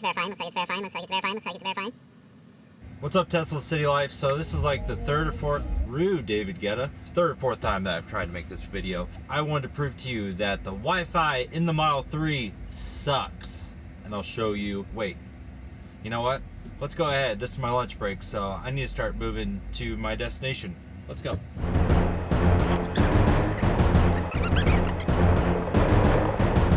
like it's verifying, looks like it's verifying, looks like it's verifying, looks like it's verifying. What's up, Tesla City Life? So this is like the third or fourth, David Guetta, third or fourth time that I've tried to make this video. I wanted to prove to you that the Wi-Fi in the Model 3 sucks. And I'll show you, wait, you know what? Let's go ahead. This is my lunch break, so I need to start moving to my destination. Let's go.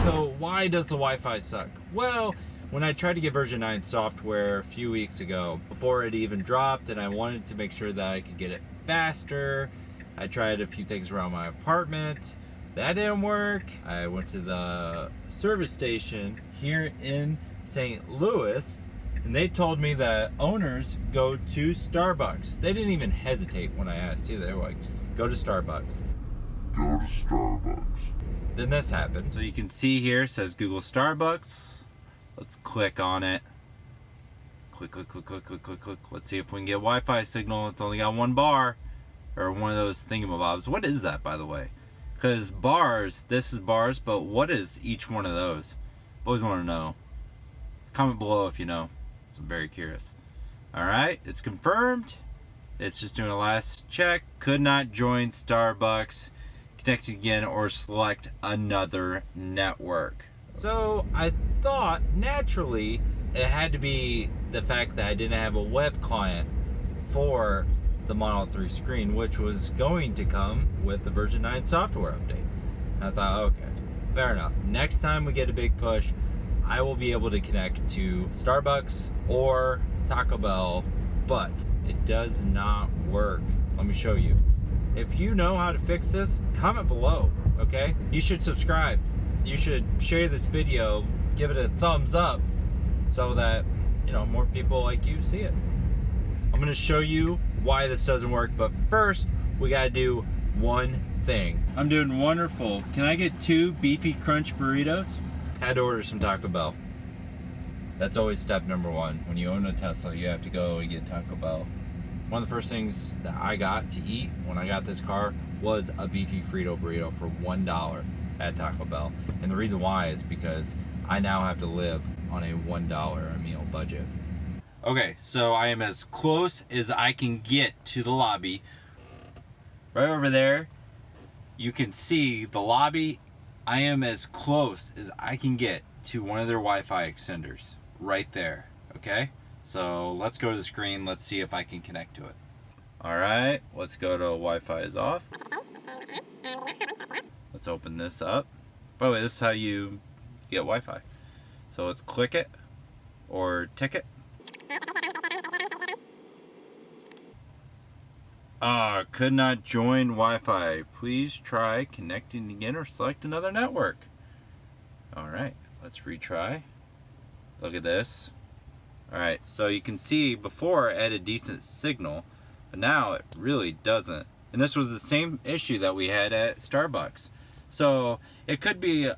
So why does the Wi-Fi suck? Well, when I tried to get version 9 software a few weeks ago, before it even dropped, and I wanted to make sure that I could get it faster, I tried a few things around my apartment. That didn't work. I went to the service station here in St. Louis, and they told me that owners go to Starbucks. They didn't even hesitate when I asked either. They were like, go to Starbucks. Go to Starbucks. Then this happened. So you can see here, it says Google Starbucks. Let's click on it. Click. Let's see if we can get Wi-Fi signal. It's only got one bar, or one of those thingamabobs. What is that, by the way? Because bars, this is bars, but what is each one of those? I've always want to know. Comment below if you know. I'm very curious. Alright, it's confirmed. It's just doing a last check. Could not join Starbucks. Connect again or select another network. So I thought naturally it had to be the fact that I didn't have a web client for the Model 3 screen, which was going to come with the version 9 software update. And I thought, okay, fair enough. Next time we get a big push, I will be able to connect to Starbucks or Taco Bell, but it does not work. Let me show you. If you know how to fix this, comment below, okay? You should subscribe. You should share this video, give it a thumbs up so that, you know, more people like you see it. I'm gonna show you why this doesn't work, but first we gotta do one thing. I'm doing wonderful. Can I get 2 beefy crunch burritos? Had to order some Taco Bell. That's always step number 1. When you own a Tesla, you have to go and get Taco Bell. One of the first things that I got to eat when I got this car was a beefy Frito burrito for $1 at Taco Bell. And the reason why is because I now have to live on a $1 a meal budget. Okay, so I am as close as I can get to the lobby. Right over there, you can see the lobby. I am as close as I can get to one of their Wi-Fi extenders. Right there, okay? So let's go to the screen. Let's see if I can connect to it. All right, let's go to Wi-Fi is off. Let's open this up. By the way, this is how you get Wi-Fi. So let's click it or tick it. Could not join Wi-Fi. Please try connecting again or select another network. All right, let's retry. Look at this. All right, so you can see before it had a decent signal, but now it really doesn't. And this was the same issue that we had at Starbucks. So it could be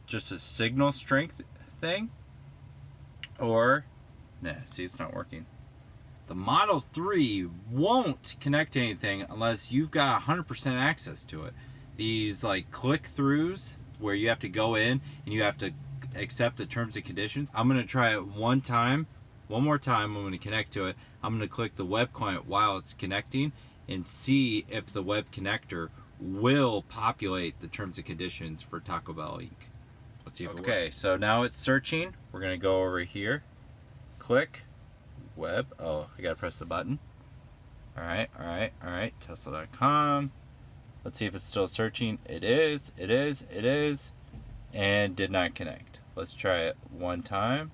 just a signal strength thing, or, nah, see, it's not working. The Model 3 won't connect to anything unless you've got 100% access to it. These like click-throughs where you have to go in and you have to accept the terms and conditions. I'm gonna try it one more time. I'm gonna connect to it. I'm gonna click the web client while it's connecting and see if the web connector will populate the terms and conditions for Taco Bell Inc. Let's see if it works. Okay, so now it's searching. We're gonna go over here, click web. Oh, I gotta press the button. All right, Tesla.com. Let's see if it's still searching. It is, and did not connect. Let's try it one time.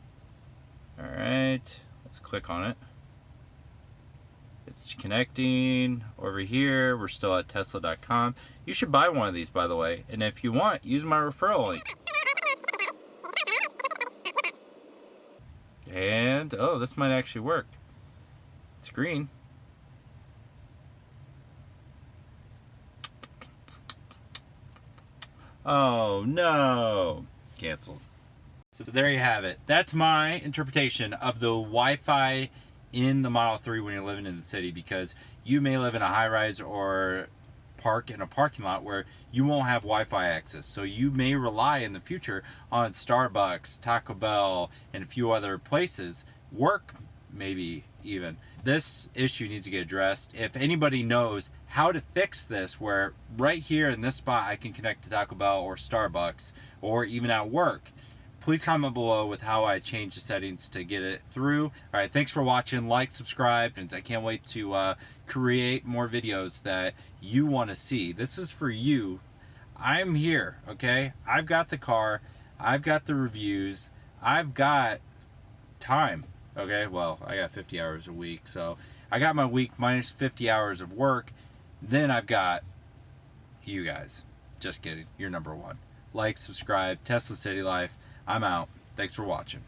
All right, let's click on it. It's connecting over here. We're still at Tesla.com. You should buy one of these, by the way. And if you want, use my referral link. And, oh, this might actually work. It's green. Oh, no. Canceled. So there you have it. That's my interpretation of the Wi-Fi in the Model 3 when you're living in the city, because you may live in a high-rise or park in a parking lot where you won't have Wi-Fi access. So you may rely in the future on Starbucks, Taco Bell, and a few other places, work maybe even. This issue needs to get addressed. If anybody knows how to fix this, where right here in this spot I can connect to Taco Bell or Starbucks, or even at work, please comment below with how I change the settings to get it through. All right, thanks for watching. Like, subscribe, and I can't wait to create more videos that you want to see. This is for you. I'm here, okay? I've got the car. I've got the reviews. I've got time, okay? Well, I got 50 hours a week, so I got my week minus 50 hours of work. Then I've got you guys. Just kidding. You're number one. Like, subscribe, Tesla City Life. I'm out. Thanks for watching.